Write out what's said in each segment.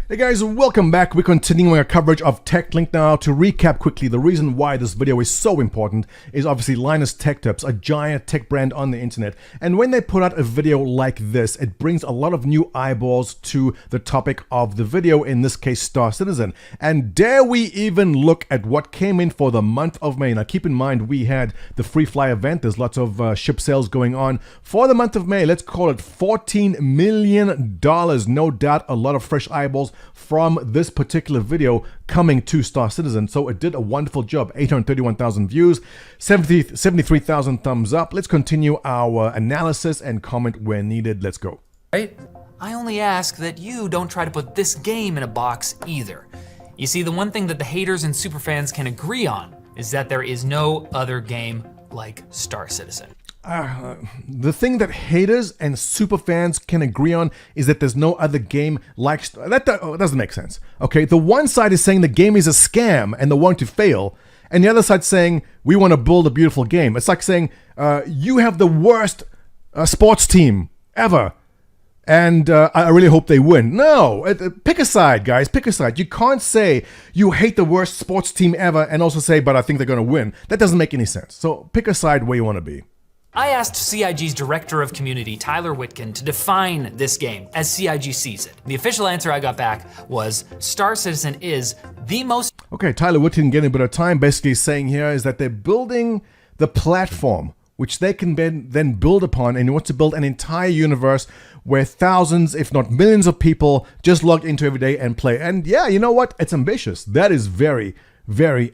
Hey guys, welcome back. We're continuing our coverage of TechLinked now. To recap quickly, the reason why this video is so important is obviously Linus Tech Tips, a giant tech brand on the internet. And when they put out a video like this, it brings a lot of new eyeballs to the topic of the video, in this case, Star Citizen. And dare we even look at what came in for the month of May. Now keep in mind, we had the free fly event. There's lots of ship sales going on. For the month of May, let's call it $14 million. No doubt a lot of fresh eyeballs from this particular video coming to Star Citizen. So it did a wonderful job. 831,000 views, 73,000 thumbs up. Let's continue our analysis and comment where needed. Let's go. Right? I only ask that you don't try to put this game in a box either. You see, the one thing that the haters and superfans can agree on is that there is no other game like Star Citizen. The thing that haters and superfans can agree on is that there's no other game like that doesn't make sense. Okay, the one side is saying the game is a scam and they want to fail, and the other side saying we want to build a beautiful game. It's like saying you have the worst sports team ever, and I really hope they win. No, pick a side, guys. Pick a side. You can't say you hate the worst sports team ever and also say, but I think they're going to win. That doesn't make any sense. So pick a side where you want to be. I asked CIG's Director of Community, Tyler Witkin, to define this game as CIG sees it. The official answer I got back was Star Citizen is the most... Okay, Tyler Witkin getting a bit of time, basically saying here is that they're building the platform which they can then build upon, and he wants to build an entire universe where thousands, if not millions of people just log into every day and play. And yeah, you know what? It's ambitious. That is very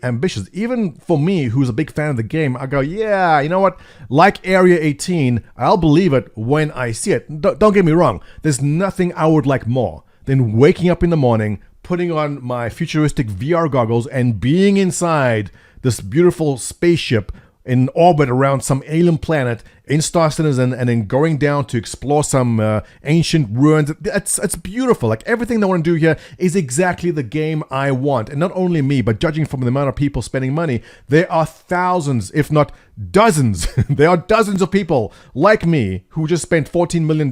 ambitious. Even for me, who's a big fan of the game, I go, yeah, you know what? Like Area 18, I'll believe it when I see it. Don't get me wrong. There's nothing I would like more than waking up in the morning, putting on my futuristic VR goggles, and being inside this beautiful spaceship in orbit around some alien planet in Star Citizen, and then going down to explore some ancient ruins. It's beautiful. Like, everything they want to do here is exactly the game I want. And not only me, but judging from the amount of people spending money, there are thousands, if not dozens, there are dozens of people like me who just spent $14 million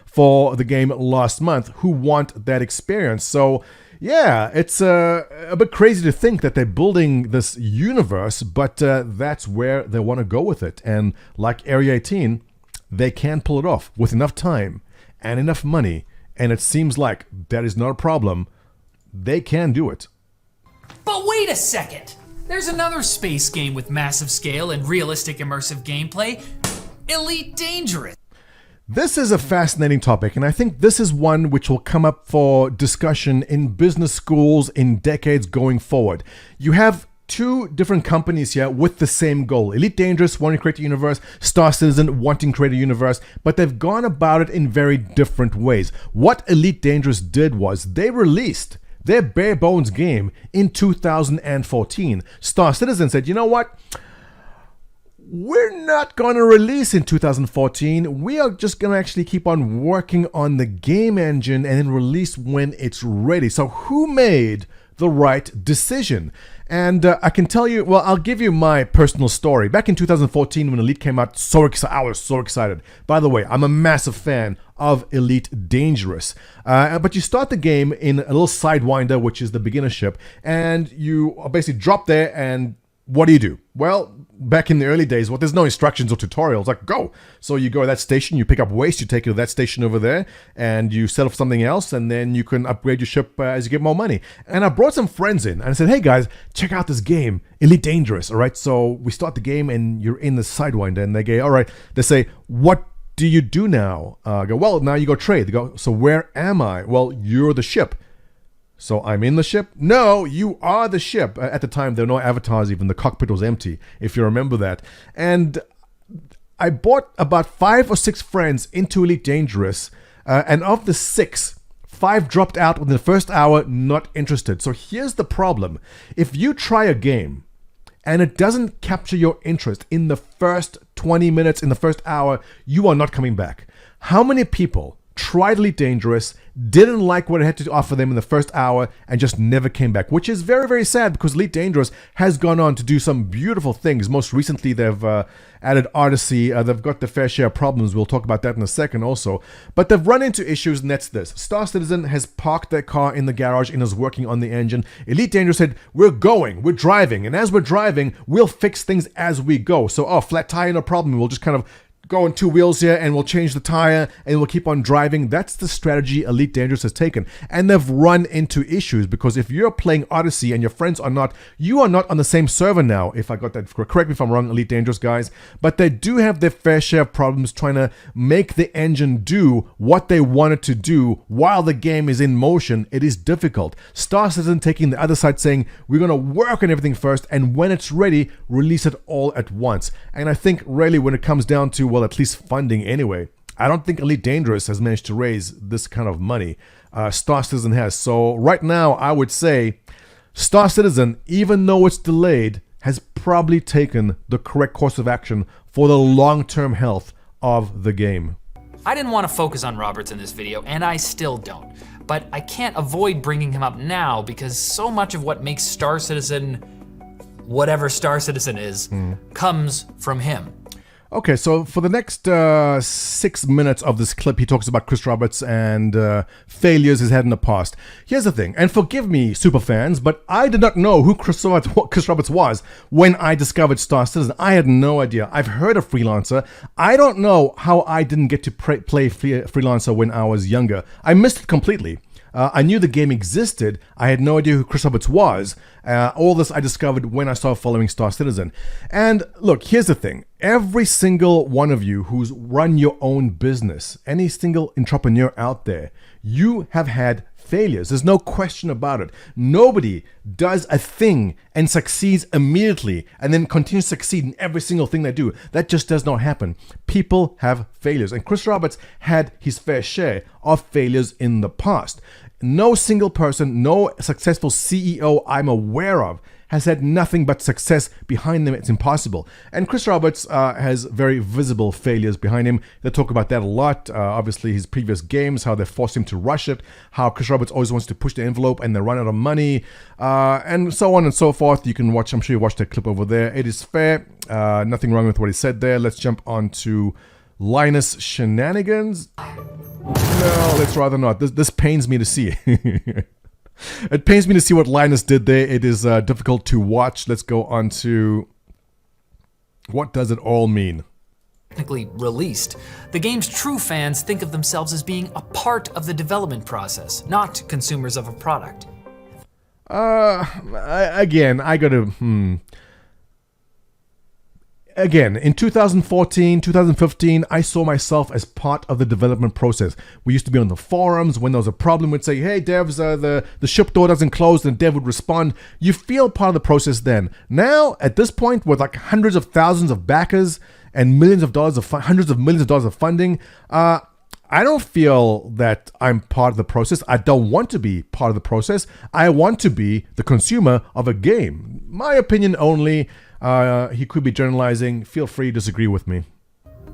for the game last month who want that experience. So yeah, it's a bit crazy to think that they're building this universe, but that's where they want to go with it. And like Area 18, they can pull it off with enough time and enough money, and it seems like that is not a problem. They can do it. But wait a second! There's another space game with massive scale and realistic immersive gameplay, Elite Dangerous. This is a fascinating topic, and I think this is one which will come up for discussion in business schools in decades going forward. You have two different companies here with the same goal. Elite Dangerous wanting to create a universe, Star Citizen wanting to create a universe, but they've gone about it in very different ways. What Elite Dangerous did was they released their bare bones game in 2014. Star Citizen said, you know what? We're not going to release in 2014. We are just going to actually keep on working on the game engine and then release when it's ready. So who made the right decision? And I can tell you, well, I'll give you my personal story. Back in 2014 when Elite came out, I was so excited. By the way, I'm a massive fan of Elite Dangerous. But you start the game in a little Sidewinder, which is the beginner ship, and you basically drop there, and what do? Well, back in the early days, there's no instructions or tutorials, like go. So you go to that station, you pick up waste, you take it to that station over there, and you set up something else, and then you can upgrade your ship as you get more money. And I brought some friends in, and I said, hey guys, check out this game, Elite Dangerous, all right? So we start the game, and you're in the Sidewinder, and they go, all right, they say, what do you do now? I go, well, now you go trade. They go, so where am I? Well, you're the ship. So I'm in the ship? No, you are the ship. At the time, there were no avatars even. The cockpit was empty, if you remember that. And I brought about 5 or 6 friends into Elite Dangerous. And of the 6, 5 dropped out within the first hour, not interested. So here's the problem. If you try a game and it doesn't capture your interest in the first 20 minutes, in the first hour, you are not coming back. How many people tried Elite Dangerous, didn't like what it had to offer them in the first hour, and just never came back, which is very, very sad because Elite Dangerous has gone on to do some beautiful things. Most recently, they've added Odyssey. They've got their fair share of problems. We'll talk about that in a second also. But they've run into issues, and that's this. Star Citizen has parked their car in the garage and is working on the engine. Elite Dangerous said, we're driving, and as we're driving, we'll fix things as we go. So, flat tire, no problem. We'll just kind of go on two wheels here and we'll change the tire and we'll keep on driving. That's the strategy Elite Dangerous has taken. And they've run into issues because if you're playing Odyssey and your friends are not, you are not on the same server now. If I got that, correct me if I'm wrong, Elite Dangerous guys. But they do have their fair share of problems trying to make the engine do what they want it to do while the game is in motion. It is difficult. Star Citizen taking the other side saying, we're going to work on everything first and when it's ready, release it all at once. And I think really when it comes down to, well, at least funding anyway, I don't think Elite Dangerous has managed to raise this kind of money. Star Citizen has. So right now, I would say Star Citizen, even though it's delayed, has probably taken the correct course of action for the long-term health of the game. I didn't want to focus on Roberts in this video, and I still don't. But I can't avoid bringing him up now because so much of what makes Star Citizen whatever Star Citizen is comes from him. Okay, so for the next 6 minutes of this clip, he talks about Chris Roberts and failures he's had in the past. Here's the thing, and forgive me, superfans, but I did not know who Chris Roberts was when I discovered Star Citizen. I had no idea. I've heard of Freelancer. I don't know how I didn't get to play Freelancer when I was younger. I missed it completely. I knew the game existed. I had no idea who Chris Roberts was. All this I discovered when I started following Star Citizen. And look, here's the thing. Every single one of you who's run your own business, any single entrepreneur out there, you have had failures. There's no question about it. Nobody does a thing and succeeds immediately and then continues to succeed in every single thing they do. That just does not happen. People have failures. And Chris Roberts had his fair share of failures in the past. No single person, no successful CEO I'm aware of has had nothing but success behind them. It's impossible. And Chris Roberts has very visible failures behind him. They talk about that a lot. Obviously, his previous games, how they forced him to rush it, how Chris Roberts always wants to push the envelope and they run out of money, and so on and so forth. You can watch, I'm sure you watched that clip over there. It is fair. Nothing wrong with what he said there. Let's jump on to Linus Shenanigans. No, let's rather not. This pains me to see. It pains me to see what Linus did there. It is difficult to watch. Let's go on to what does it all mean? Technically released. The game's true fans think of themselves as being a part of the development process, not consumers of a product. Again, in 2014, 2015, I saw myself as part of the development process. We used to be on the forums. When there was a problem, we'd say, hey, devs, the ship door doesn't close, and dev would respond. You feel part of the process then. Now, at this point, with like hundreds of thousands of backers and millions of dollars of hundreds of millions of dollars of funding, I don't feel that I'm part of the process. I don't want to be part of the process. I want to be the consumer of a game. My opinion only. He could be generalizing. Feel free to disagree with me.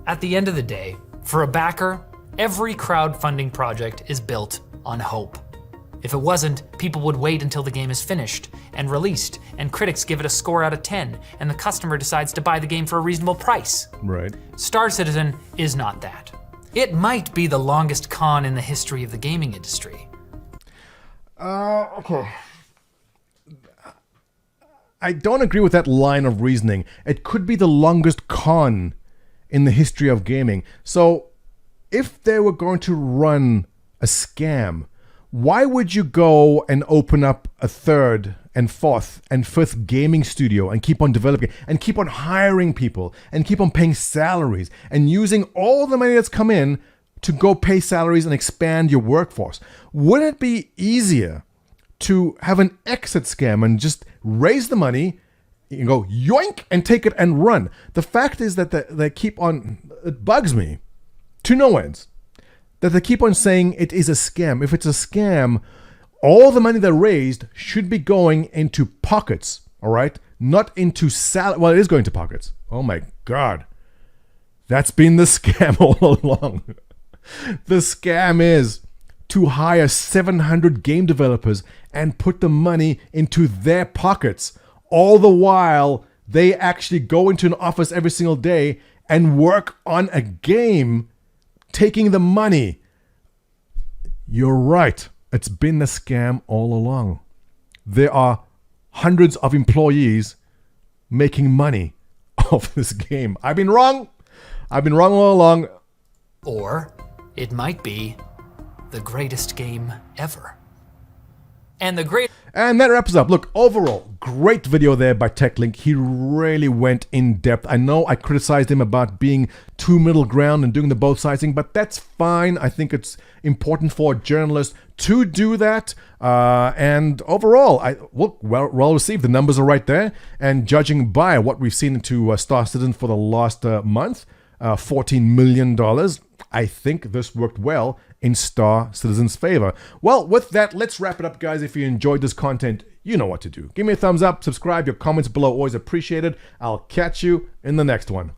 At the end of the day, for a backer, every crowdfunding project is built on hope. If it wasn't, people would wait until the game is finished and released, and critics give it a score out of 10, and the customer decides to buy the game for a reasonable price. Right. Star Citizen is not that. It might be the longest con in the history of the gaming industry. Okay. I don't agree with that line of reasoning. It could be the longest con in the history of gaming. So, if they were going to run a scam, why would you go and open up a third and fourth and fifth gaming studio and keep on developing and keep on hiring people and keep on paying salaries and using all the money that's come in to go pay salaries and expand your workforce? Wouldn't it be easier to have an exit scam and just raise the money, you go yoink and take it and run? The fact is that they keep on, it bugs me to no ends, that they keep on saying it is a scam. If it's a scam, all the money they raised should be going into pockets, all right? Not into salary. Well, it is going to pockets. Oh my God. That's been the scam all along. The scam is to hire 700 game developers and put the money into their pockets, all the while they actually go into an office every single day and work on a game, taking the money. You're right. It's been a scam all along. There are hundreds of employees making money off this game. I've been wrong. I've been wrong all along. Or it might be the greatest game ever. And that wraps up. Look, overall, great video there by TechLinked. He really went in depth. I know I criticized him about being too middle ground and doing the both sides thing, but that's fine. I think it's important for a journalist to do that. And overall, well received. The numbers are right there. And judging by what we've seen into Star Citizen for the last month, $14 million, I think this worked well in Star Citizen's favor. Well, with that, let's wrap it up, guys. If you enjoyed this content, you know what to do. Give me a thumbs up, subscribe, your comments below, always appreciated. I'll catch you in the next one.